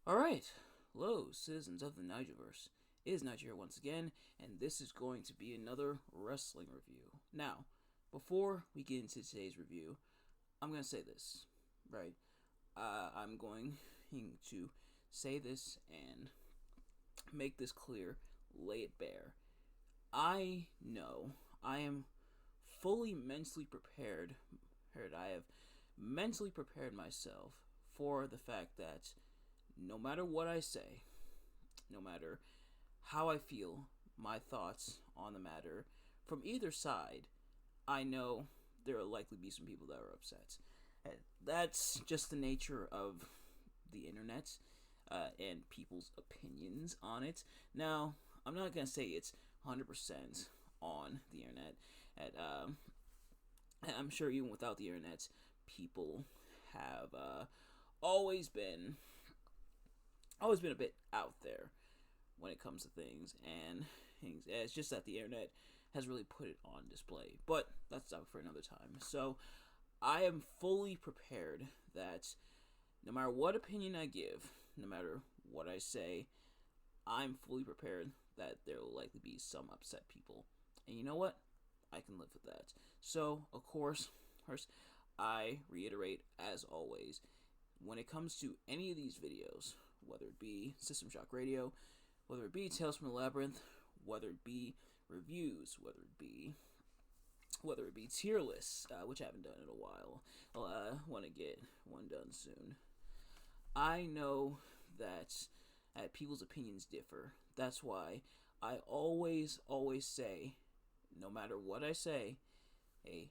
Alright, hello, citizens of the Nigelverse. It is Nigel here once again, and this is going to be another wrestling review. Now, before we get into today's review, I'm going to say this, right? I'm going to say this and make this clear, lay it bare. I know I am fully mentally prepared. I have mentally prepared myself for the fact that no matter what I say, no matter how I feel, my thoughts on the matter from either side, I know there will likely be some people that are upset. That's just the nature of the internet and people's opinions on it. Now, I'm not going to say it's 100% on the internet. I'm sure even without the internet, people have always been a bit out there when it comes to things, and it's just that the internet has really put it on display. But that's up for another time. So I am fully prepared that no matter what opinion I give, no matter what I say, I'm fully prepared that there will likely be some upset people. And you know what? I can live with that. So, of course, first, I reiterate, as always, when it comes to any of these videos, whether it be System Shock Radio, whether it be Tales from the Labyrinth, whether it be reviews, whether it be tier lists, which I haven't done in a while. I want to get one done soon. I know that people's opinions differ. That's why I always say, no matter what I say, hey,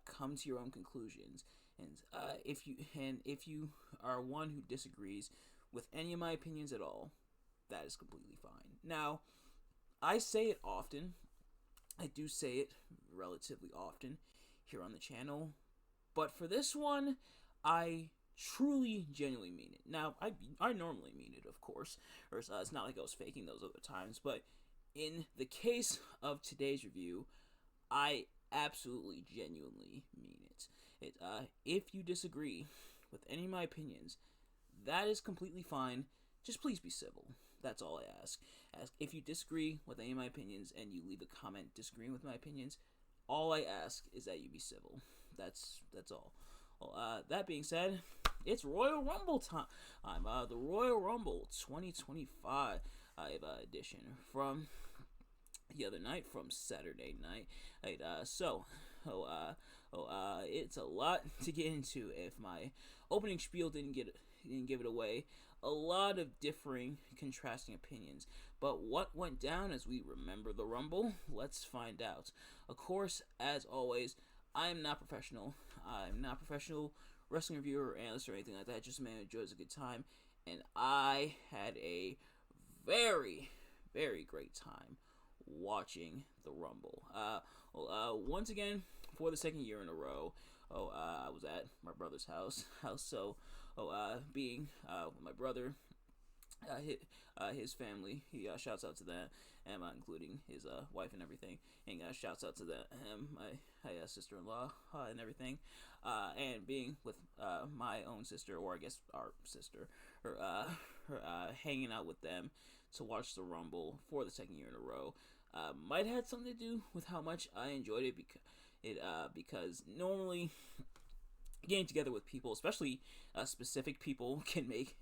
come to your own conclusions. And if you are one who disagrees with any of my opinions at all, that is completely fine. Now, I say it often. I do say it relatively often here on the channel, but for this one, I truly, genuinely mean it. Now, I normally mean it, of course, or it's not like I was faking those other times, but in the case of today's review, I absolutely, genuinely mean it. If you disagree with any of my opinions, that is completely fine. Just please be civil. That's all I ask. If you disagree with any of my opinions and you leave a comment disagreeing with my opinions, all I ask is that you be civil. That's all. Well, that being said, it's Royal Rumble time. The Royal Rumble 2025 edition from the other night, from Saturday night. It's a lot to get into. If my opening spiel didn't give it away, a lot of differing, contrasting opinions. But what went down as we remember the Rumble? Let's find out. Of course, as always, I am not professional. I'm not a professional wrestling reviewer or analyst or anything like that. Just a man who enjoys a good time, and I had a very, very great time watching the Rumble. Once again, for the second year in a row, I was at my brother's house. Being with my brother, his family, he shouts out to them, and including his wife and everything, and shouts out to them, my sister-in-law and everything, and being with my own sister, or I guess our sister, hanging out with them to watch the Rumble for the second year in a row, might have had something to do with how much I enjoyed it, because normally getting together with people, especially specific people, can make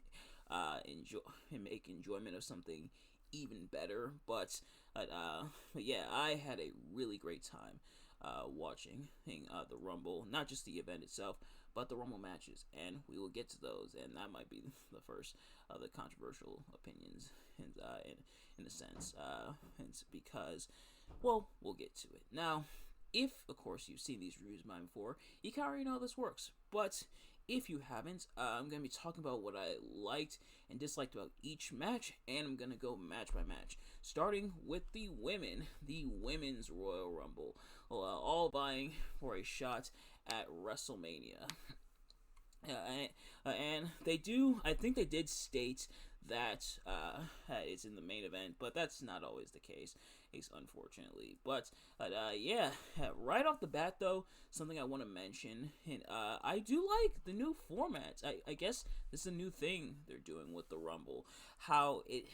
enjoyment of something even better. But yeah, I had a really great time watching the Rumble, not just the event itself, but the Rumble matches, and we will get to those, and that might be the first of the controversial opinions, in a sense, and because, well, we'll get to it now. If, of course, you've seen these reviews of mine before, you can already know how this works. But if you haven't, I'm going to be talking about what I liked and disliked about each match, and I'm going to go match by match. Starting with the women's Royal Rumble, all vying for a shot at WrestleMania. And they do, I think they did state that it's in the main event, but that's not always the case. unfortunately. But yeah, right off the bat though, something I want to mention, and I do like the new formats. I guess this is a new thing they're doing with the Rumble, how it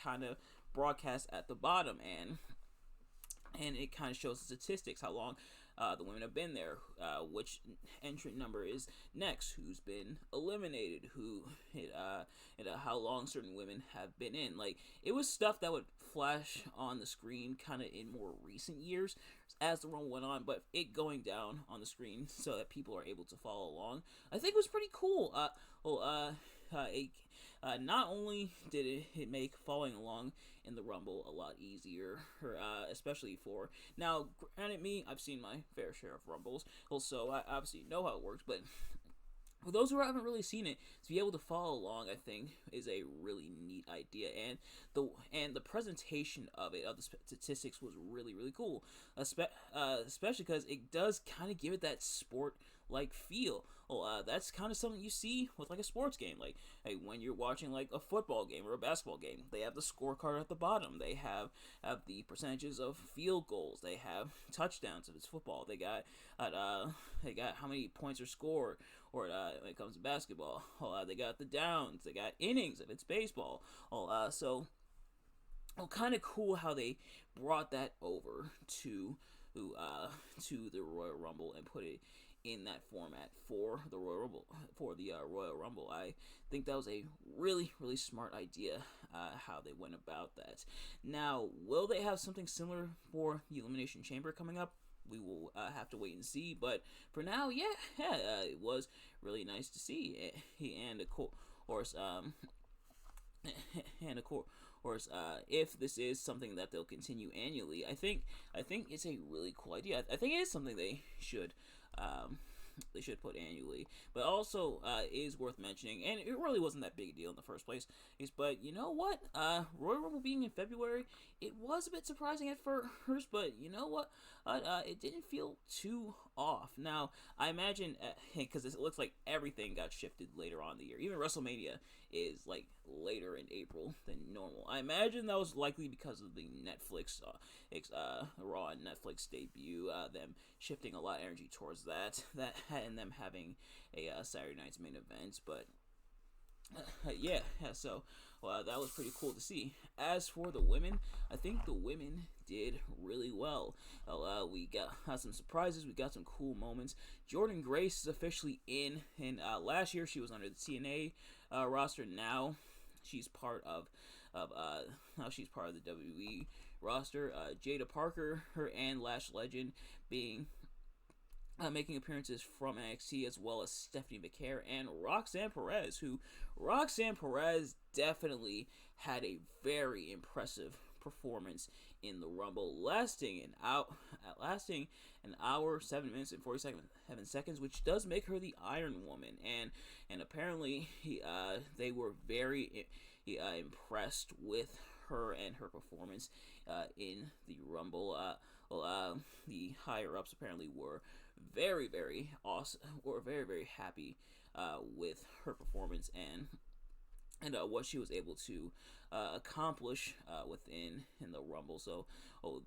kind of broadcasts at the bottom, and it kind of shows the statistics, how long the women have been there, which entrant number is next, who's been eliminated, and how long certain women have been in. Like, it was stuff that would flash on the screen kind of in more recent years as the run went on, but it going down on the screen so that people are able to follow along, I think was pretty cool. Not only did it make following along in the Rumble a lot easier, especially for now. Granted, I've seen my fair share of Rumbles, also I obviously know how it works, but for those who haven't really seen it, to be able to follow along, I think, is a really neat idea, and the presentation of the statistics was really really cool, especially because it does kind of give it that sport like feel. Well, that's kind of something you see with like a sports game. Like, hey, when you're watching like a football game or a basketball game, they have the scorecard at the bottom. They have the percentages of field goals. They have touchdowns if it's football. They got how many points are scored. Or when it comes to basketball, they got the downs. They got innings if it's baseball. Kind of cool how they brought that over to the Royal Rumble and put it in that format for the Royal Rumble. Royal Rumble, I think that was a really really smart idea. How they went about that. Now, will they have something similar for the Elimination Chamber coming up? We will have to wait and see. But for now, it was really nice to see. And of course, if this is something that they'll continue annually, I think it's a really cool idea. I think it is something they should put annually, but also is worth mentioning, and it really wasn't that big a deal in the first place. But you know what? Royal Rumble being in February, it was a bit surprising at first, but you know what? It didn't feel too off. Now, I imagine, because it looks like everything got shifted later on in the year. Even WrestleMania is like later in April than normal. I imagine that was likely because of the Netflix, Raw and Netflix debut, them shifting a lot of energy towards that, and them having a Saturday night's main event. But so that was pretty cool to see. As for the women, I think the women did really well. We got some surprises. We got some cool moments. Jordynne Grace is officially in, and last year she was under the TNA roster. Now she's part of the WWE roster. Jada Parker, and Lash Legend being making appearances from NXT, as well as Stephanie McCare and Roxanne Perez, who Roxanne Perez definitely had a very impressive performance in the Rumble, lasting an hour, 7 minutes and 47 seconds, which does make her the Iron Woman. And apparently they were very impressed with her and her performance in the Rumble. The higher ups apparently were very very awesome, were very very happy with her performance and what she was able to accomplish in the Rumble. So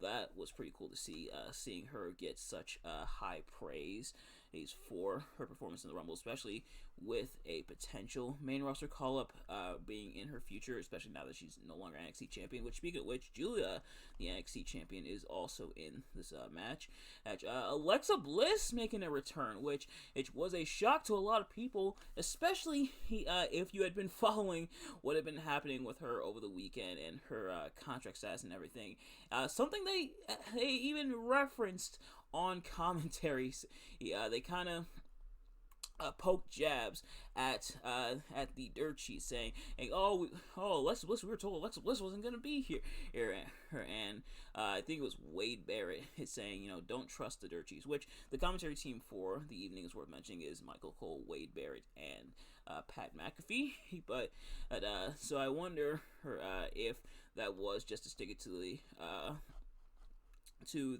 that was pretty cool to see, seeing her get such high praise for her performance in the Rumble, especially with a potential main roster call-up being in her future, especially now that she's no longer NXT champion. Which, speaking of which, Julia, the NXT champion, is also in this match. Alexa Bliss making a return, which was a shock to a lot of people, especially if you had been following what had been happening with her over the weekend and her contract status and everything. Something they even referenced on commentaries. They kind of poked jabs at the dirt sheet, saying, hey, Alexa Bliss, we were told Alexa Bliss wasn't going to be here, and I think it was Wade Barrett saying, don't trust the dirt sheets, which the commentary team for the evening is worth mentioning is Michael Cole, Wade Barrett, and Pat McAfee. But so I wonder if that was just to stick it to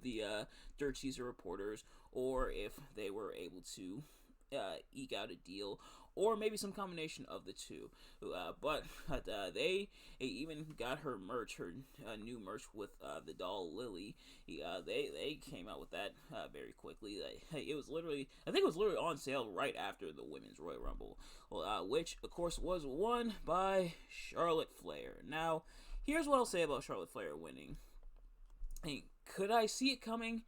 the dirt sheets reporters, or if they were able to eke out a deal or maybe some combination of the two. They even got her merch, her new merch with the doll Lily. They came out with that very quickly. It was literally, I think it was literally on sale right after the Women's Royal Rumble, which of course was won by Charlotte Flair. Now, here's what I'll say about Charlotte Flair winning. Could I see it coming?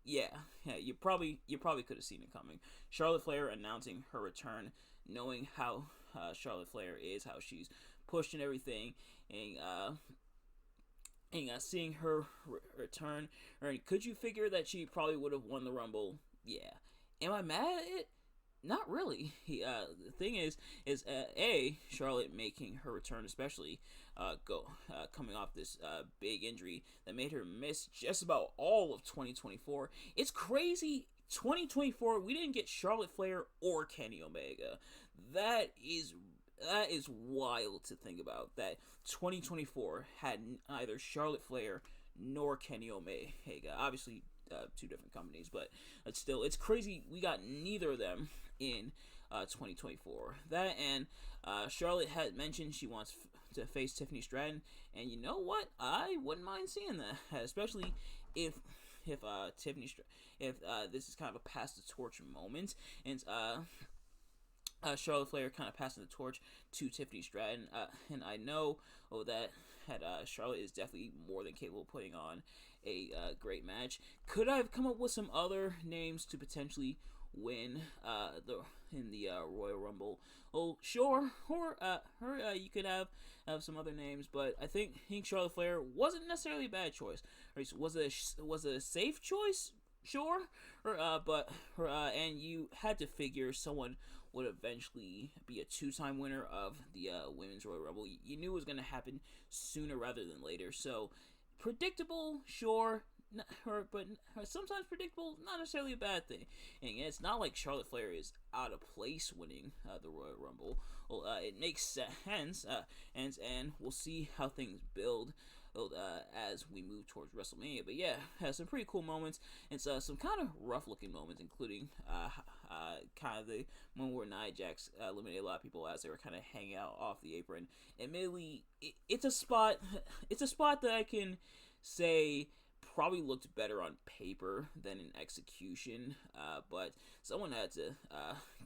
Yeah, you probably could have seen it coming. Charlotte Flair announcing her return, knowing how Charlotte Flair is, how she's pushed and everything, and seeing her return. Could you figure that she probably would have won the Rumble? Yeah. Am I mad at it? Not really. The thing is Charlotte making her return, especially coming off this big injury that made her miss just about all of 2024. It's crazy. 2024, we didn't get Charlotte Flair or Kenny Omega. That is wild to think about. That 2024 had neither Charlotte Flair nor Kenny Omega. Obviously, two different companies, but still, it's crazy we got neither of them in 2024. That, and Charlotte had mentioned she wants to face Tiffany Stratton, and you know what? I wouldn't mind seeing that, especially if this is kind of a pass the torch moment, and Charlotte Flair kind of passing the torch to Tiffany Stratton, and I know that Charlotte is definitely more than capable of putting on a great match. Could I have come up with some other names to potentially win in the Royal Rumble? Oh, sure. Or you could have some other names, but I think Charlotte Flair wasn't necessarily a bad choice. Was it a safe choice? Sure. And you had to figure someone would eventually be a two-time winner of the Women's Royal Rumble. You knew it was going to happen sooner rather than later. So, predictable, sure, but sometimes predictable, not necessarily a bad thing. And it's not like Charlotte Flair is out of place winning the Royal Rumble. Well, it makes sense, and we'll see how things build as we move towards WrestleMania. But yeah, has some pretty cool moments, and some kind of rough-looking moments, including kind of the moment where Nia Jax eliminated a lot of people as they were kind of hanging out off the apron. Admittedly, it's a spot that I can say probably looked better on paper than in execution, but someone had to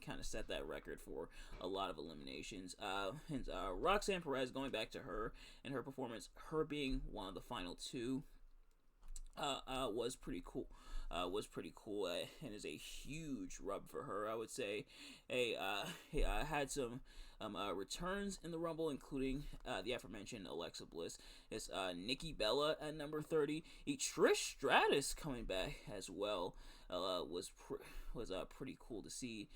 kind of set that record for a lot of eliminations. And Roxanne Perez, going back to her and her performance, her being one of the final two, was pretty cool. And is a huge rub for her, I would say. Had some returns in the Rumble, including the aforementioned Alexa Bliss. It's Nikki Bella at number 30. Trish Stratus coming back as well. Was pretty cool to see.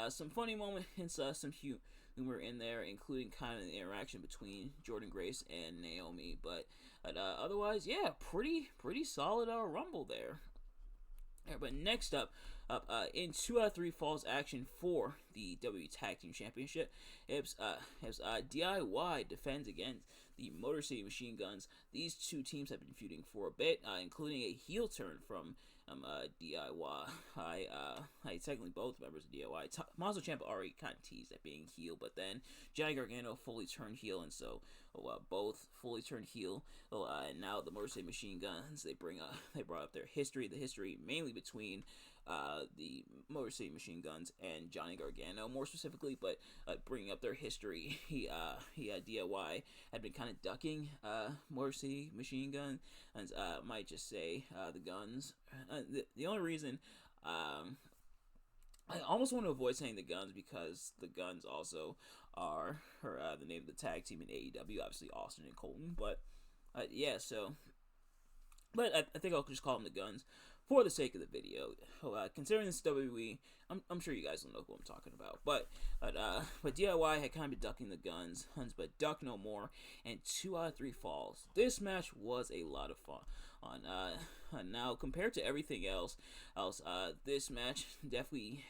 Some funny moments, some humor in there, including kind of the interaction between Jordynne Grace and Naomi. But otherwise, yeah, pretty solid Rumble there. But next up, in 2 out of 3 falls action for the WWE Tag Team Championship, DIY defends against the Motor City Machine Guns. These two teams have been feuding for a bit, including a heel turn from DIY. Technically both members of DIY. Tommaso Ciampa already kind of teased at being heel, but then Johnny Gargano fully turned heel, and so both fully turned heel. And now the Motor City Machine Guns, they brought up their history, the history mainly between the Motor City Machine Guns and Johnny Gargano, more specifically, but bringing up their history. DIY had been kind of ducking Motor City Machine Gun, and might just say the Guns. The only reason I almost want to avoid saying the Guns because the Guns also are the name of the tag team in AEW, obviously Austin and Colton, but yeah, so. But I think I'll just call them the Guns for the sake of the video. Considering this WWE, I'm sure you guys will know who I'm talking about. But DIY had kind of been ducking the Guns, but duck no more. And 2 out of 3 falls. This match was a lot of fun. Now compared to everything else, this match definitely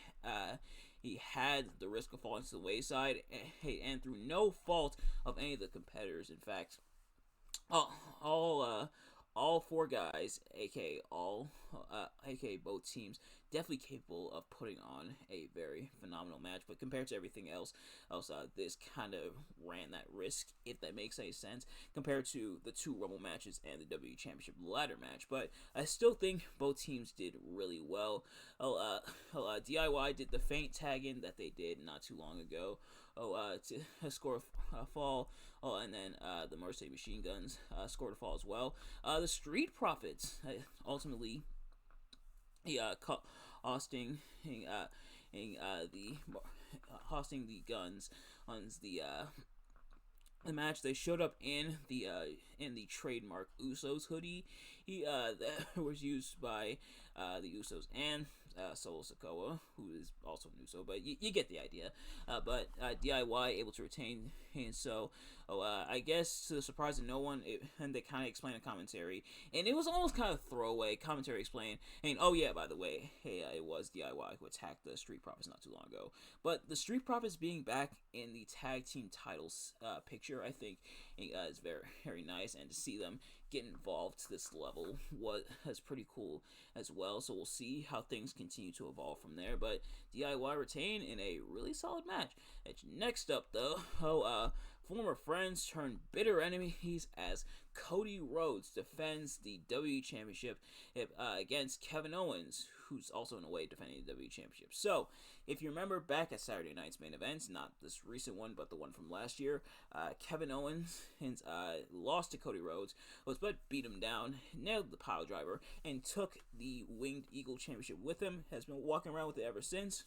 he had the risk of falling to the wayside, and through no fault of any of the competitors. In fact, all all four guys, aka both teams, definitely capable of putting on a very phenomenal match. But compared to everything else, this kind of ran that risk, if that makes any sense, compared to the two Rumble matches and the WWE Championship ladder match. But I still think both teams did really well. DIY did the feint tag in that they did not too long ago. To score a fall. And then the Mercedes Machine Guns scored a fall as well. The Street Profits ultimately hosting the hosting the guns on the match. They showed up in the trademark Usos hoodie that was used by the Usos and Solo Sikoa, who is also an Uso, but you get the idea. But DIY able to retain, and so I guess to the surprise of no one, and they kind of explained a commentary, and it was almost kind of throwaway commentary explain, and oh yeah, by the way, hey, it was DIY who attacked the Street Profits not too long ago. But the Street Profits being back in the tag team titles picture, I think is very, very nice, and to see them get involved to this level was pretty cool as well. So we'll see how things continue to evolve from there. But DIY retain in a really solid match. Next up, though, former friends turned bitter enemies as Cody Rhodes defends the WWE Championship against Kevin Owens, who's also in a way defending the WWE Championship. So, if you remember back at Saturday night's main events, not this recent one, but the one from last year, Kevin Owens lost to Cody Rhodes, but beat him down, nailed the pile driver, and took the Winged Eagle Championship with him. Has been walking around with it ever since.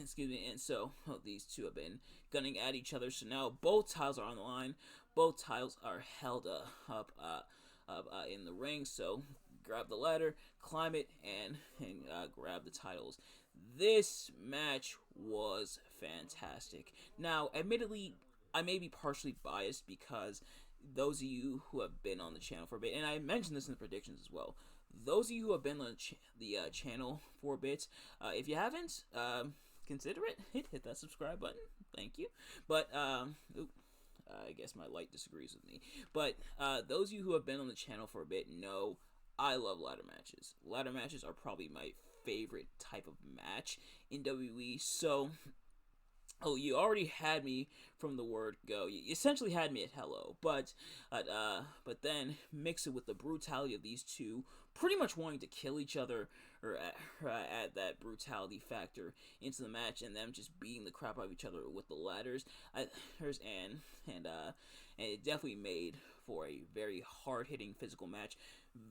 Excuse me, and so these two have been gunning at each other. So now both titles are on the line. Both titles are held up in the ring. So grab the ladder, climb it, and grab the titles. This match was fantastic. Now, admittedly, I may be partially biased because those of you who have been on the channel for a bit, and I mentioned this in the predictions as well, those of you who have been on the channel for a bit, if you haven't, consider it. Hit that subscribe button. Thank you. But, I guess my light disagrees with me. But those of you who have been on the channel for a bit know I love ladder matches. Ladder matches are probably my favorite type of match in WWE. So, you already had me from the word go. You essentially had me at hello. But then mix it with the brutality of these two pretty much wanting to kill each other, or add that brutality factor into the match, and them just beating the crap out of each other with the ladders. And it definitely made for a very hard-hitting physical match.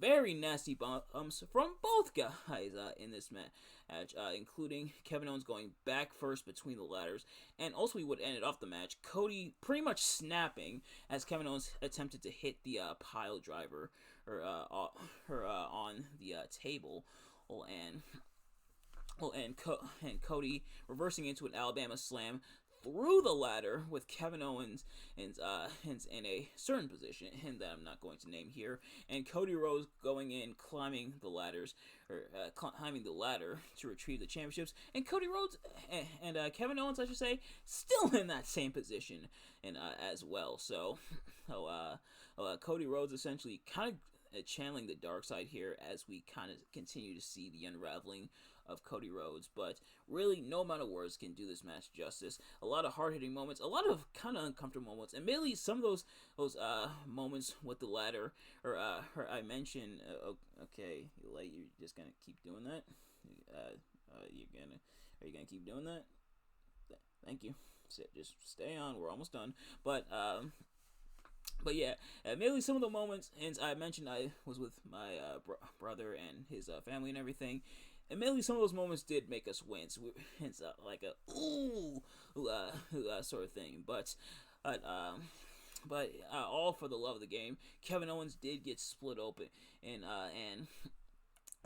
Very nasty bumps from both guys in this match, including Kevin Owens going back first between the ladders, and also what ended off the match, Cody pretty much snapping as Kevin Owens attempted to hit the pile driver on the table, and Cody reversing into an Alabama slam through the ladder with Kevin Owens in a certain position, and that I'm not going to name here, and Cody Rhodes going in, climbing the ladder to retrieve the championships, and Cody Rhodes and Kevin Owens, I should say, still in that same position and as well. So, Cody Rhodes essentially kind of channeling the dark side here as we kind of continue to see the unraveling of Cody Rhodes, but really no amount of words can do this match justice. A lot of hard-hitting moments, a lot of kind of uncomfortable moments, and mainly some of those moments with the ladder, or I mentioned, okay, like, you're just gonna keep doing that? Are you gonna keep doing that? Thank you. So just stay on, we're almost done. But yeah, mainly some of the moments, and I mentioned I was with my brother and his family and everything, and mainly some of those moments did make us wince. It's like a ooh sort of thing, but all for the love of the game. Kevin Owens did get split open, and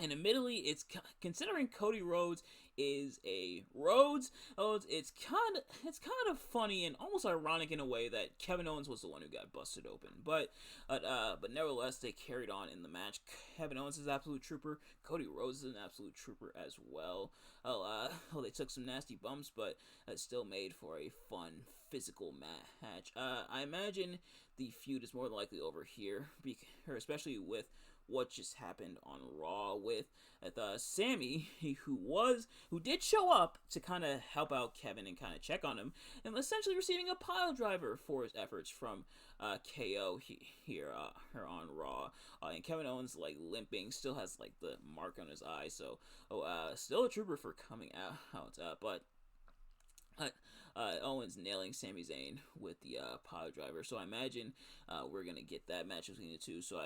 And admittedly, considering Cody Rhodes is a Rhodes. It's kind of funny and almost ironic in a way that Kevin Owens was the one who got busted open. But nevertheless, they carried on in the match. Kevin Owens is an absolute trooper. Cody Rhodes is an absolute trooper as well. They took some nasty bumps, but it still made for a fun physical match. I imagine the feud is more than likely over here, especially with what just happened on Raw with Sammy, who did show up to kind of help out Kevin and kind of check on him, and essentially receiving a pile driver for his efforts from KO here on Raw. And Kevin Owens limping, still has the mark on his eye, so still a trooper for coming out. But Owens nailing Sami Zayn with the pile driver. So I imagine we're gonna get that match between the two. So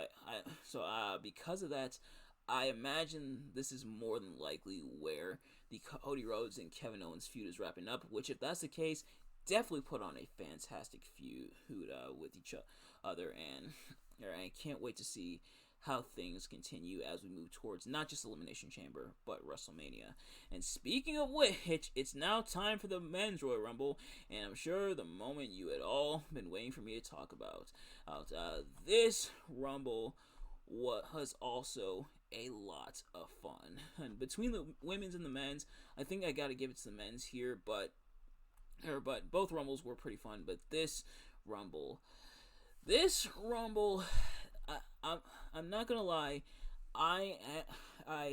because of that, I imagine this is more than likely where the Cody Rhodes and Kevin Owens feud is wrapping up. Which, if that's the case, definitely put on a fantastic feud with each other, and I can't wait to see how things continue as we move towards not just Elimination Chamber, but WrestleMania. And speaking of which, it's now time for the Men's Royal Rumble, and I'm sure the moment you had all been waiting for me to talk about. This Rumble was also a lot of fun. And between the women's and the men's, I think I gotta give it to the men's here, but both Rumbles were pretty fun, but this Rumble, I'm not gonna lie,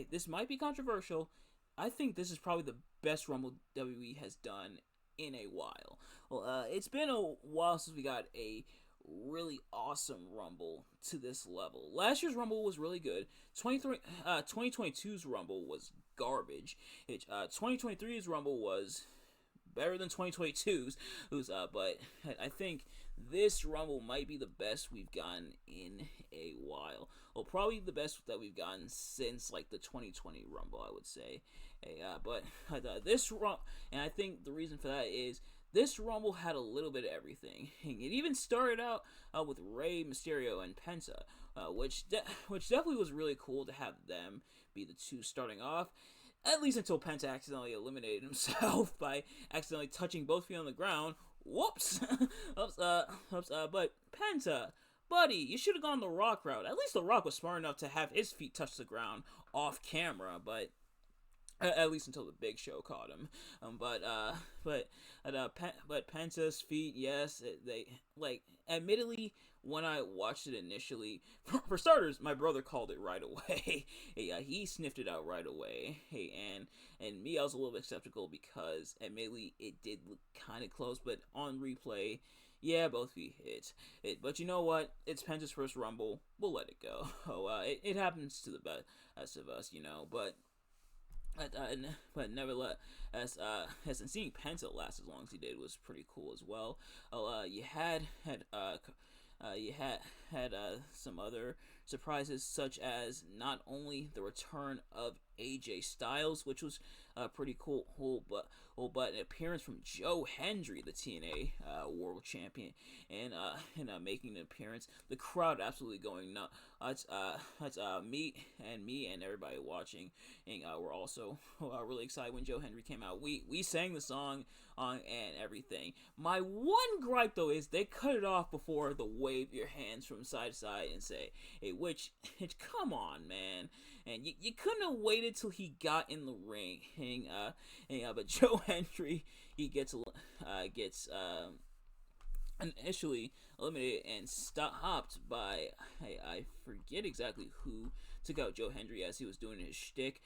this might be controversial. I think this is probably the best Rumble WWE has done in a while. Well, it's been a while since we got a really awesome Rumble to this level. Last year's Rumble was really good. 2022's Rumble was garbage. 2023's Rumble was better than 2022's. But I think this Rumble might be the best we've gotten in a while. Well, probably the best that we've gotten since the 2020 Rumble, I would say. This Rumble, and I think the reason for that is this Rumble had a little bit of everything. It even started out with Rey Mysterio and Penta, which definitely was really cool to have them be the two starting off. At least until Penta accidentally eliminated himself by accidentally touching both feet on the ground. Whoops. But Penta, buddy, you should have gone the Rock route. At least the Rock was smart enough to have his feet touch the ground off camera, but at least until the Big Show caught him. But Penta's feet, yes, admittedly, when I watched it initially, for starters, my brother called it right away. He sniffed it out right away. And me, I was a little bit skeptical because, admittedly, it did look kind of close, but on replay, yeah, both feet hit it. But you know what? It's Penta's first Rumble. We'll let it go. It happens to the best of us, But nevertheless, as seeing Penta last as long as he did was pretty cool as well. You had some other surprises, such as not only the return of AJ Styles, which was pretty cool, but an appearance from Joe Hendry, the TNA World Champion, and making an appearance. The crowd absolutely going nuts. Me and everybody watching, and we're also really excited when Joe Hendry came out. We sang the song and everything. My one gripe though is they cut it off before the wave your hands from side to side and say, hey, which come on, man. And you couldn't have waited till he got in the ring. But Joe Hendry, he gets initially eliminated and stopped by, I forget exactly who took out Joe Hendry as he was doing his shtick.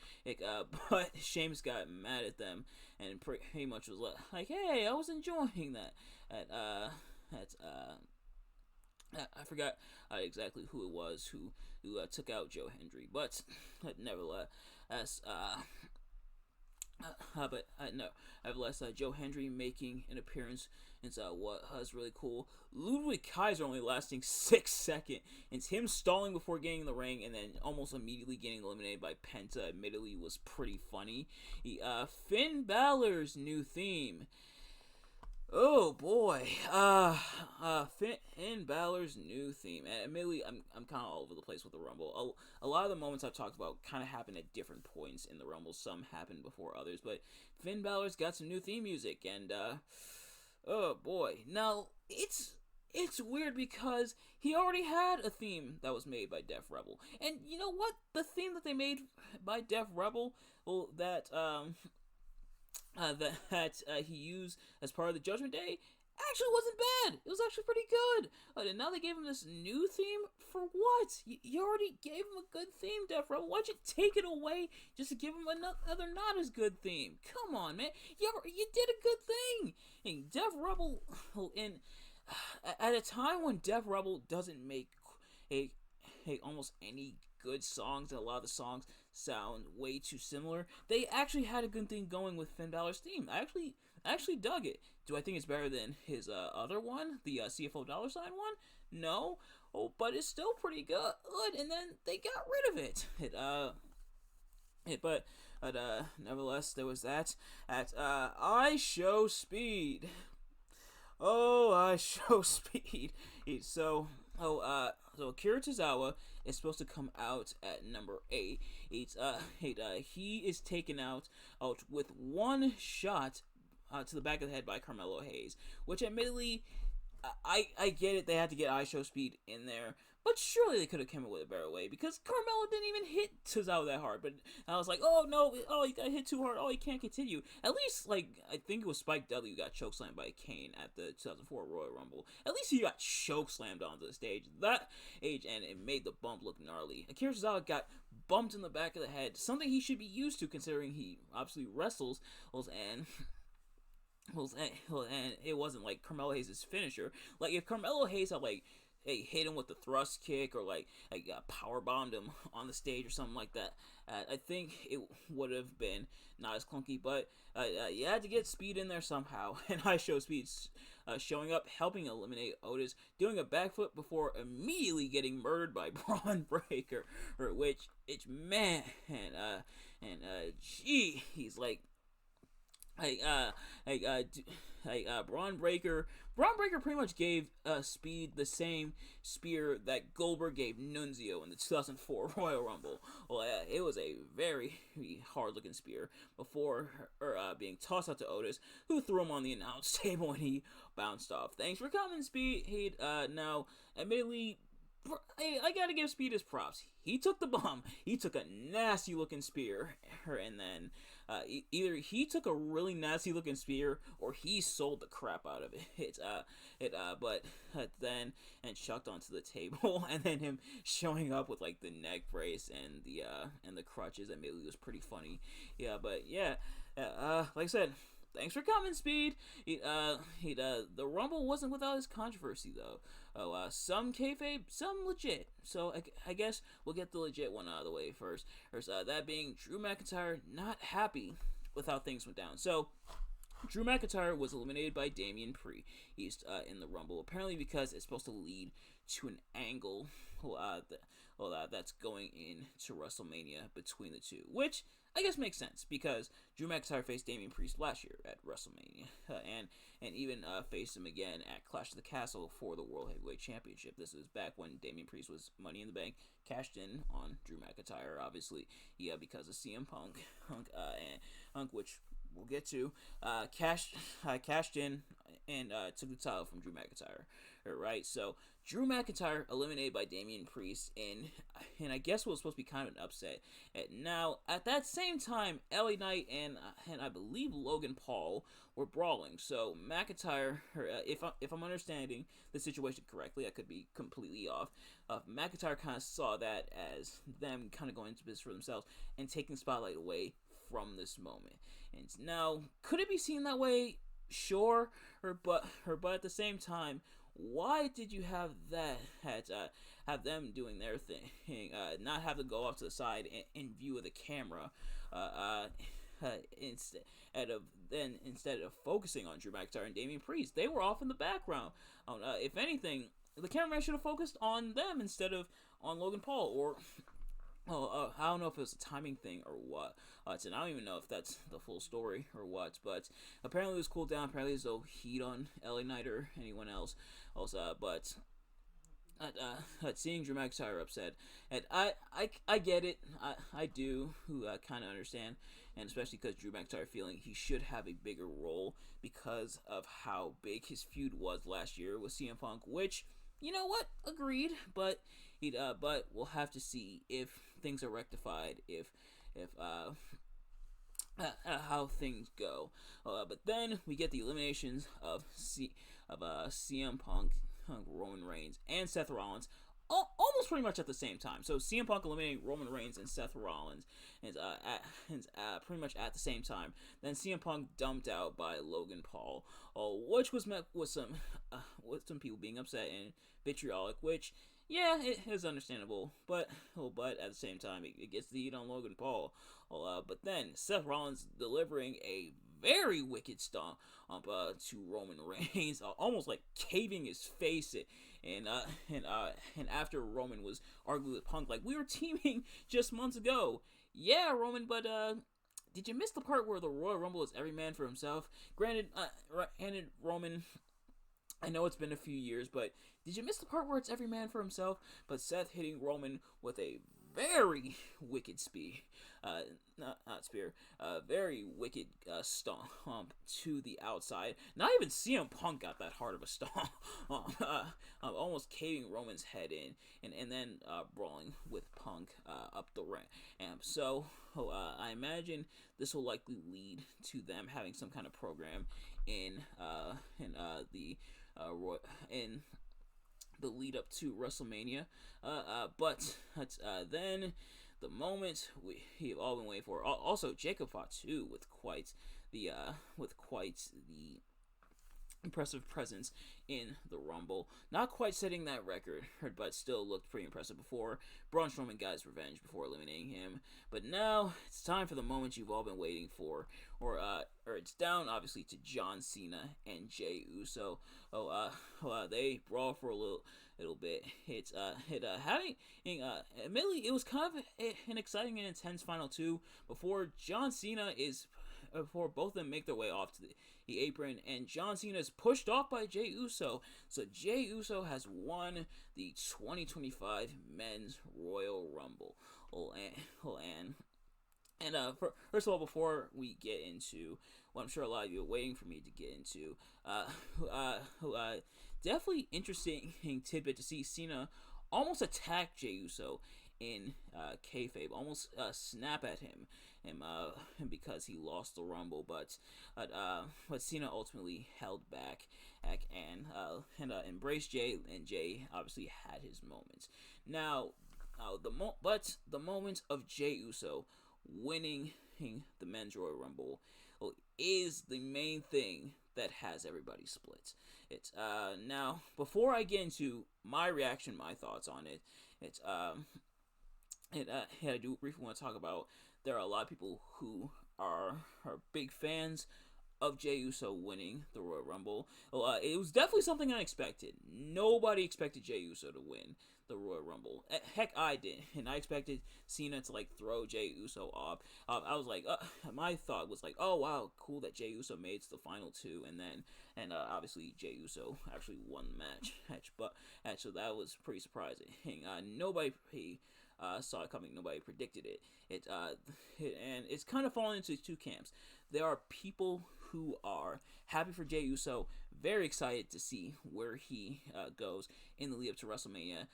But Sheamus got mad at them and pretty much was like, hey, I was enjoying that. I forgot exactly who it was who took out Joe Hendry, but nevertheless, nevertheless, Joe Hendry making an appearance into what was really cool. Ludwig Kaiser only lasting 6 seconds. It's him stalling before getting in the ring and then almost immediately getting eliminated by Penta. Admittedly, was pretty funny. Finn Balor's new theme. Oh boy, Finn Balor's new theme. And admittedly, I'm kind of all over the place with the Rumble. A lot of the moments I've talked about kind of happened at different points in the Rumble. Some happened before others, but Finn Balor's got some new theme music, and oh boy, now it's weird because he already had a theme that was made by Def Rebel, and you know what? The theme that they made by Def Rebel, well, that he used as part of the Judgment Day actually wasn't bad. It was actually pretty good. And now they gave him this new theme for what? You already gave him a good theme, Def Rebel. Why'd you take it away just to give him another not as good theme? Come on, man. You did a good thing. And Def Rebel, in at a time when Def Rebel doesn't make a, almost any good songs, and a lot of the songs sound way too similar. They actually had a good thing going with Finn Balor's theme. I actually dug it. Do I think it's better than his other one, the CFO dollar sign one? No. Oh, but it's still pretty good. And then they got rid of it. But nevertheless, there was that. At I Show Speed. Oh, I Show Speed. So Akira Tozawa is supposed to come out at number 8. He is taken out with one shot to the back of the head by Carmelo Hayes, which admittedly, I get it. They had to get I Show Speed in there, but surely they could have come up with a better way because Carmelo didn't even hit Tozawa that hard. But I was like, oh no, oh he got hit too hard. Oh, he can't continue. At least like I think it was Spike Dudley who got chokeslammed by Kane at the 2004 Royal Rumble. At least he got chokeslammed onto the stage. That age and it made the bump look gnarly. Akira Tozawa got bumped in the back of the head, something he should be used to considering he obviously wrestles. And and it wasn't like Carmelo Hayes' finisher. Like if Carmelo Hayes had like hit him with the thrust kick or like power bombed him on the stage or something like that, I think it would have been not as clunky. But you had to get Speed in there somehow, and I Show Speed showing up, helping eliminate Otis, doing a backflip before immediately getting murdered by Braun Breaker, which it's man, and gee, he's like like Braun Breaker. Braun Breaker pretty much gave Speed the same spear that Goldberg gave Nunzio in the 2004 Royal Rumble. Well, it was a very hard looking spear before being tossed out to Otis, who threw him on the announce table and he bounced off. Thanks for coming, Speed. Now, admittedly, I gotta give Speed his props. He took the bomb. He took a nasty looking spear, and then either he took a really nasty looking spear or he sold the crap out of it. But then and chucked onto the table, and then him showing up with like the neck brace and the crutches. Admittedly, was pretty funny. Yeah, but yeah, like I said. Thanks for coming, Speed. The Rumble wasn't without his controversy, though. Some kayfabe, some legit. So I guess we'll get the legit one out of the way first. That being Drew McIntyre not happy with how things went down. So Drew McIntyre was eliminated by Damian Priest in the Rumble, apparently because it's supposed to lead to an angle that's going into WrestleMania between the two, which I guess makes sense because Drew McIntyre faced Damian Priest last year at WrestleMania, and even faced him again at Clash of the Castle for the World Heavyweight Championship. This was back when Damian Priest was Money in the Bank, cashed in on Drew McIntyre, obviously, because of CM Punk, which we'll get to, cashed in and took the title from Drew McIntyre. Right, so Drew McIntyre eliminated by Damian Priest, and I guess what was supposed to be kind of an upset. And now, at that same time, LA Knight and I believe Logan Paul were brawling. So McIntyre, if I'm understanding the situation correctly, I could be completely off. McIntyre kind of saw that as them kind of going into business for themselves and taking the spotlight away from this moment. And now, could it be seen that way? Sure, but at the same time, why did you have have them doing their thing, not have to go off to the side in view of the camera, instead of focusing on Drew McIntyre and Damian Priest? They were off in the background. If anything, the cameraman should have focused on them instead of on Logan Paul, I don't know if it was a timing thing or what. And I don't even know if that's the full story or what. But apparently it was cooled down. Apparently there's no heat on LA Knight or anyone else. But seeing Drew McIntyre upset, and I get it. I do, who kind of understand, and especially because Drew McIntyre feeling he should have a bigger role because of how big his feud was last year with CM Punk, which, you know what, agreed, but we'll have to see if things are rectified, if how things go. But then we get the eliminations of CM Punk, Roman Reigns, and Seth Rollins. Almost pretty much at the same time. So CM Punk eliminating Roman Reigns and Seth Rollins pretty much at the same time. Then CM Punk dumped out by Logan Paul, which was met with some people being upset and vitriolic, which, yeah, it is understandable, but at the same time, it gets the heat on Logan Paul. But then Seth Rollins delivering a very wicked stomp to Roman Reigns, almost like caving his face and after Roman was arguing with Punk, like, we were teaming just months ago. Yeah, Roman, but did you miss the part where the Royal Rumble is every man for himself? Granted, Roman, I know it's been a few years, but did you miss the part where it's every man for himself? But Seth hitting Roman with a very wicked not spear, very wicked stomp to the outside. Not even CM Punk got that hard of a stomp, almost caving Roman's head in, and then brawling with Punk up the ramp. So I imagine this will likely lead to them having some kind of program in the lead up to WrestleMania. But then the moment we've all been waiting for. Also, Jacob Fatu with quite the impressive presence in the Rumble. Not quite setting that record, but still looked pretty impressive before Braun Strowman got his revenge before eliminating him. But now it's time for the moment you've all been waiting for, or it's down obviously to John Cena and Jey Uso. They brawl for a little bit. Admittedly, it was kind of an exciting and intense final two before both of them make their way off to the apron, and John Cena is pushed off by Jey Uso. So Jey Uso has won the 2025 Men's Royal Rumble. First of all, before we get into what I'm sure a lot of you are waiting for me to get into, definitely interesting tidbit to see Cena almost attack Jey Uso in kayfabe, almost snap at him because he lost the Rumble, but Cena ultimately held back and embraced Jey, and Jey obviously had his moments. Now, the moment of Jey Uso winning the Men's Royal Rumble is the main thing that has everybody split. It's now, before I get into my reaction, my thoughts on it, I do briefly want to talk about, there are a lot of people who are big fans of Jey Uso winning the Royal Rumble. It was definitely something unexpected. Nobody expected Jey Uso to win the Royal Rumble. Heck, I did, and I expected Cena to throw Jey Uso off. I was like, my thought was like, oh wow, cool that Jey Uso made it to the final two, and obviously Jey Uso actually won the match. But so that was pretty surprising. Nobody saw it coming. Nobody predicted it. And it's kind of fallen into two camps. There are people who are happy for Jey Uso, very excited to see where he goes in the lead up to WrestleMania.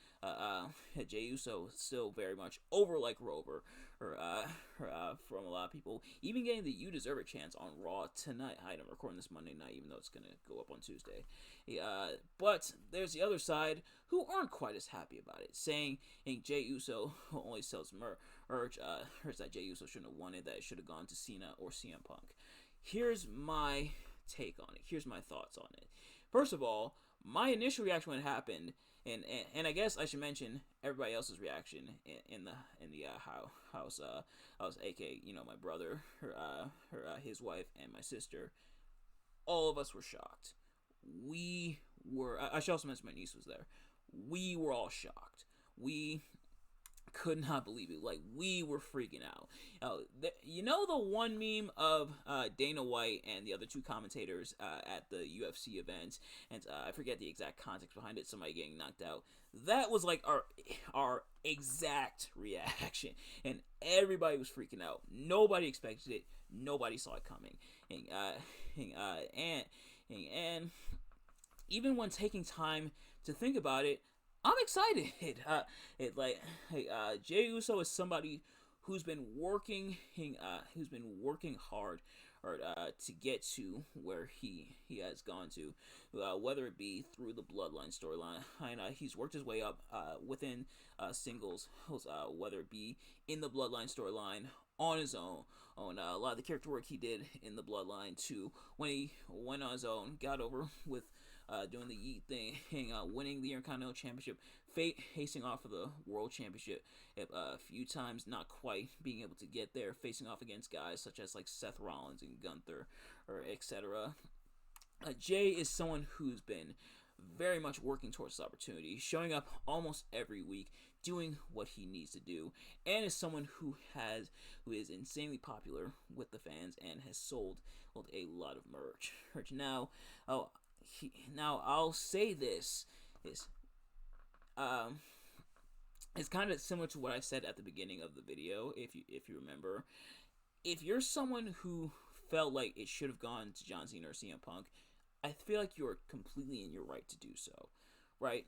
Jey Uso still very much over like Rover, from a lot of people, even getting the "You Deserve It" chance on Raw tonight. I'm recording this Monday night, even though it's gonna go up on Tuesday. But there's the other side who aren't quite as happy about it, saying Jey Uso only sells merch. That Jey Uso shouldn't have won it, that it should have gone to Cena or CM Punk. Here's my take on it. Here's my thoughts on it. First of all, my initial reaction when it happened, and I guess I should mention everybody else's reaction in the house, aka my brother, his wife, and my sister. All of us were shocked. We were. I should also mention my niece was there. We were all shocked. could not believe it. Like, we were freaking out. You know the one meme of Dana White and the other two commentators at the UFC event, and I forget the exact context behind it, somebody getting knocked out. That was like our exact reaction, and everybody was freaking out. Nobody expected it. Nobody saw it coming. And even when taking time to think about it, I'm excited. Jey Uso is somebody who's been working hard to get to where he has gone to, whether it be through the Bloodline storyline. He's worked his way up within singles, whether it be in the Bloodline storyline on his own. A lot of the character work he did in the Bloodline too, when he went on his own, got over with doing the Yeet thing, winning the Intercontinental Championship, facing off of the World Championship a few times, not quite being able to get there, facing off against guys such as like Seth Rollins and Gunther, or etc. Jey is someone who's been very much working towards this opportunity, showing up almost every week, doing what he needs to do, and is someone who is insanely popular with the fans and has sold a lot of merch. Now, I'll say this is it's kind of similar to what I said at the beginning of the video, if you remember. If you're someone who felt like it should have gone to John Cena or CM Punk, I feel like you're completely in your right to do so, right?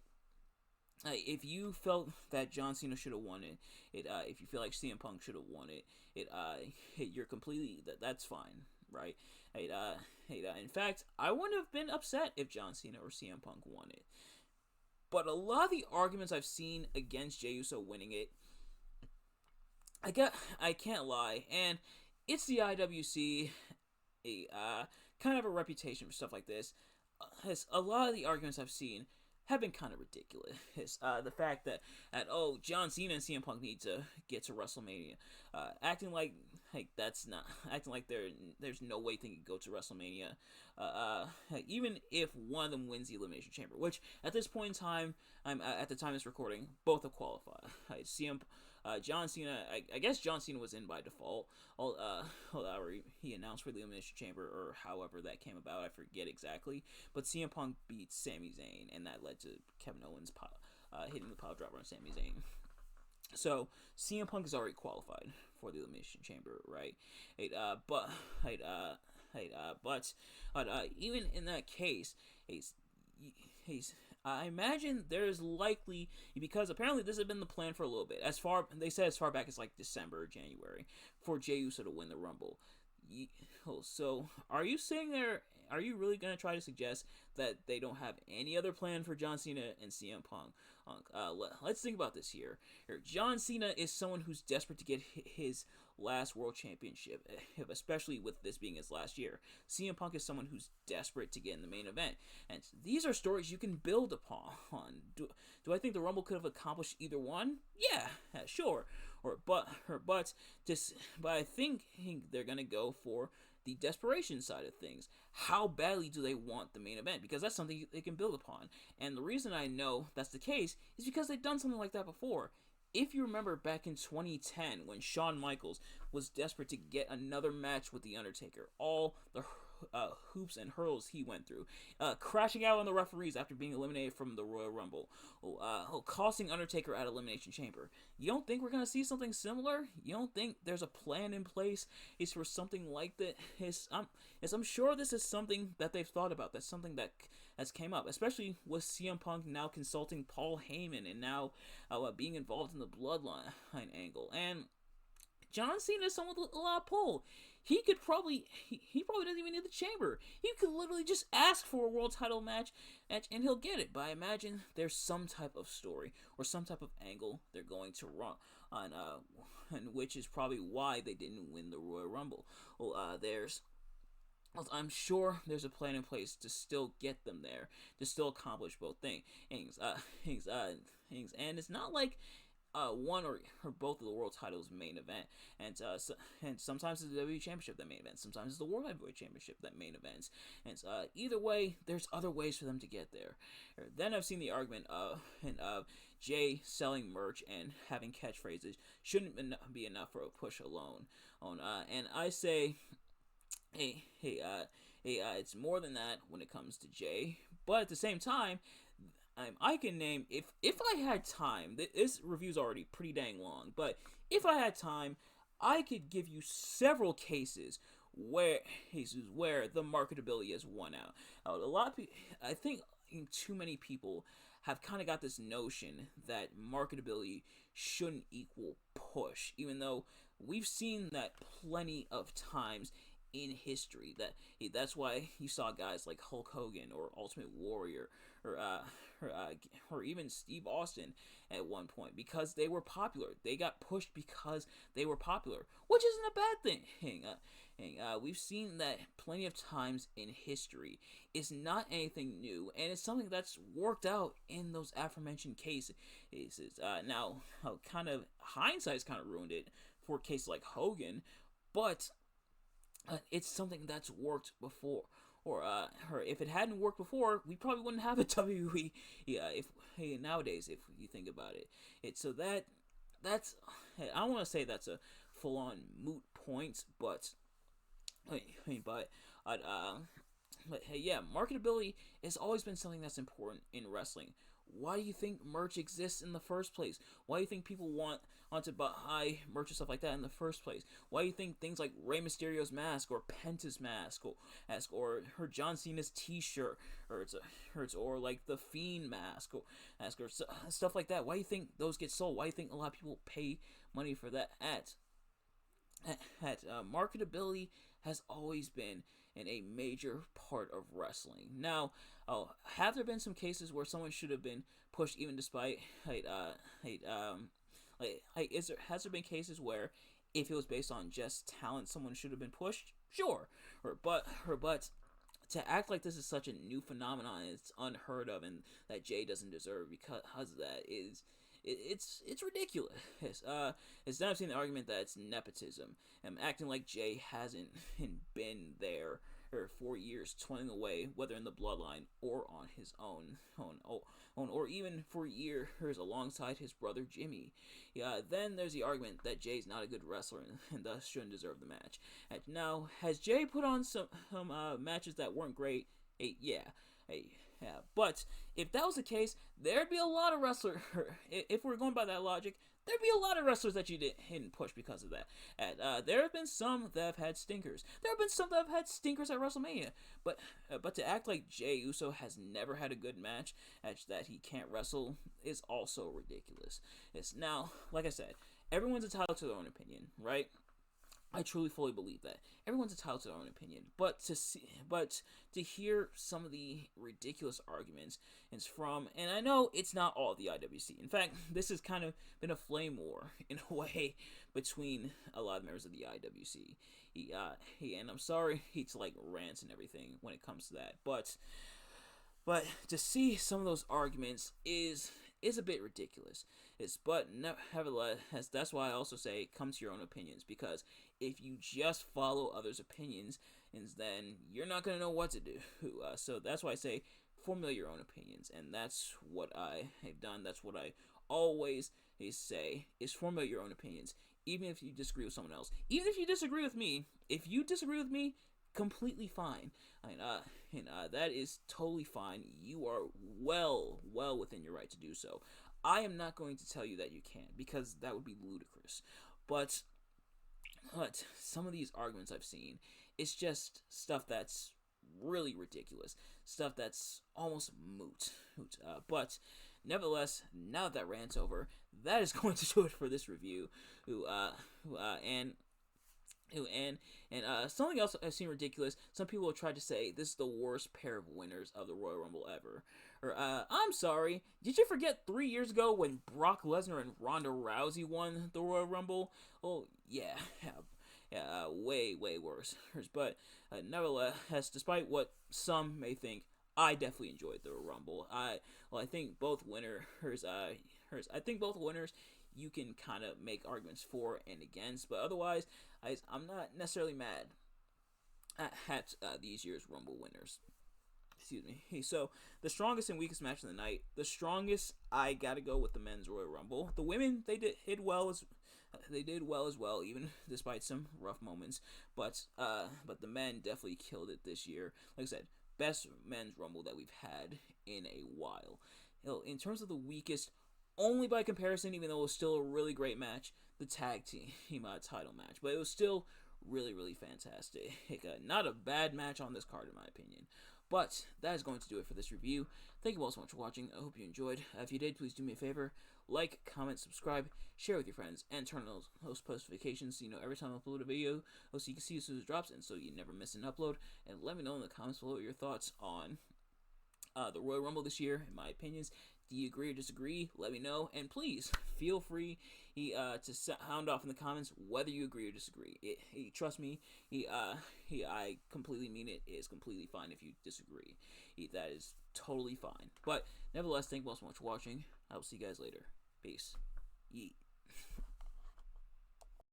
If you felt that John Cena should have won it, if you feel like CM Punk should have won it, you're completely, that's fine, right? In fact, I wouldn't have been upset if John Cena or CM Punk won it. But a lot of the arguments I've seen against Jey Uso winning it, I can't lie, and it's the IWC, kind of a reputation for stuff like this. A lot of the arguments I've seen have been kind of ridiculous. The fact that John Cena and CM Punk need to get to WrestleMania, acting like there's no way they can go to WrestleMania, even if one of them wins the Elimination Chamber, which at this point in time, at the time of this recording, both have qualified. John Cena, I guess John Cena was in by default. He announced for the Elimination Chamber, or however that came about, I forget exactly. But CM Punk beat Sami Zayn, and that led to Kevin Owens hitting the pile driver on Sami Zayn. So CM Punk is already qualified for the Elimination Chamber, right? But even in that case, I imagine there's likely, because apparently this has been the plan for a little bit, they said as far back as like December or January, for Jey Uso to win the Rumble. So are you really going to try to suggest that they don't have any other plan for John Cena and CM Punk? Let's think about this here. John Cena is someone who's desperate to get his last world championship, especially with this being his last year. CM Punk is someone who's desperate to get in the main event, and these are stories you can build upon. Do I think the Rumble could have accomplished either one? Yeah, sure. But I think they're gonna go for the desperation side of things. How badly do they want the main event? Because that's something they can build upon. And the reason I know that's the case is because they've done something like that before. If you remember back in 2010, when Shawn Michaels was desperate to get another match with The Undertaker, all the hoops and hurdles he went through, crashing out on the referees after being eliminated from the Royal Rumble, costing Undertaker at Elimination Chamber. You don't think we're going to see something similar? You don't think there's a plan in place is for something like that? I'm sure this is something that they've thought about. That's something that has came up, especially with CM Punk now consulting Paul Heyman and now being involved in the Bloodline angle. And John Cena is someone with a lot of pull. He probably doesn't even need the chamber. He could literally just ask for a world title match and he'll get it. But I imagine there's some type of story or some type of angle they're going to run on, and which is probably why they didn't win the Royal Rumble. I'm sure there's a plan in place to still get them there, to still accomplish both things. And it's not like one or both of the world titles main event, and and sometimes it's the WWE Championship that main event, sometimes it's the World Heavyweight Championship that main events, and either way, there's other ways for them to get there. Then I've seen the argument of Jay selling merch and having catchphrases shouldn't be enough for a push alone. And I say, it's more than that when it comes to Jay, but at the same time, I can name, if I had time. This review's already pretty dang long, but if I had time, I could give you several cases where the marketability has won out. A lot of people, I think, too many people have kind of got this notion that marketability shouldn't equal push, even though we've seen that plenty of times in history. That's why you saw guys like Hulk Hogan or Ultimate Warrior or even Steve Austin at one point, because they were popular. They got pushed because they were popular, which isn't a bad thing. We've seen that plenty of times in history. It's not anything new, and it's something that's worked out in those aforementioned cases. Now, kind of hindsight's kind of ruined it for cases like Hogan, but it's something that's worked before. Or if it hadn't worked before, we probably wouldn't have a WWE. Nowadays, if you think about it, that's I don't want to say that's a full-on moot point, but marketability has always been something that's important in wrestling. Why do you think merch exists in the first place? Why do you think people want to buy merch and stuff like that in the first place? Why do you think things like Rey Mysterio's mask or Penta's mask or her John Cena's T-shirt or like the Fiend mask or stuff like that? Why do you think those get sold? Why do you think a lot of people pay money for that? Marketability has always been a major part of wrestling. Now, have there been some cases where someone should have been pushed even despite has there been cases where if it was based on just talent, someone should have been pushed? Sure, but to act like this is such a new phenomenon, it's unheard of, and that Jay doesn't deserve because of that it's ridiculous. It's then I've seen the argument that it's nepotism and acting like Jay hasn't been there for years, toiling away, whether in the bloodline or on his own, or even for years alongside his brother Jimmy. Then there's the argument that Jay's not a good wrestler and thus shouldn't deserve the match. And now, has Jay put on some matches that weren't great? Yeah. But if that was the case, there'd be a lot of wrestlers. If we're going by that logic, there'd be a lot of wrestlers that you didn't push because of that. And there have been some that have had stinkers. There have been some that have had stinkers at WrestleMania. But to act like Jey Uso has never had a good match, that he can't wrestle, is also ridiculous. Now, like I said, everyone's entitled to their own opinion, right? I truly fully believe that everyone's entitled to their own opinion, but to hear some of the ridiculous arguments it's from, and I know it's not all the IWC. In fact, this has kind of been a flame war in a way between a lot of members of the IWC. And I'm sorry to like rants and everything when it comes to that, but to see some of those arguments is a bit ridiculous. But nevertheless, that's why I also say come to your own opinions, because if you just follow others' opinions, then you're not going to know what to do. So that's why I say formulate your own opinions, and that's what I have done. That's what I always say, is formulate your own opinions, even if you disagree with someone else. Even if you disagree with me, completely fine. That is totally fine. You are well within your right to do so. I am not going to tell you that you can't, because that would be ludicrous. But some of these arguments I've seen, it's just stuff that's really ridiculous. Stuff that's almost moot. But nevertheless, now that rant's over, that is going to do it for this review. Something else I've seen ridiculous. Some people have tried to say this is the worst pair of winners of the Royal Rumble ever. I'm sorry, did you forget 3 years ago when Brock Lesnar and Ronda Rousey won the Royal Rumble? Oh, yeah, way worse. But nevertheless, despite what some may think, I definitely enjoyed the Rumble. I think both winners you can kind of make arguments for and against. But otherwise, I'm not necessarily mad at these year's Rumble winners. Excuse me. So the strongest and weakest match of the night. The strongest, I gotta go with the men's Royal Rumble. The women, they did well as well, even despite some rough moments. But the men definitely killed it this year. Like I said, best men's Rumble that we've had in a while. In terms of the weakest, only by comparison, even though it was still a really great match, the tag team title match. But it was still really, really fantastic. Not a bad match on this card, in my opinion. But that is going to do it for this review. Thank you all so much for watching. I hope you enjoyed. If you did, please do me a favor. Like, comment, subscribe, share with your friends, and turn on those post notifications so you know every time I upload a video, so you can see as soon as it drops, and so you never miss an upload. And let me know in the comments below your thoughts on the Royal Rumble this year, and my opinions. Do you agree or disagree? Let me know, and please feel free to sound off in the comments whether you agree or disagree. Trust me, I completely mean it. It is completely fine if you disagree. That is totally fine. But nevertheless, thank you all so much for watching. I will see you guys later. Peace. Yeet.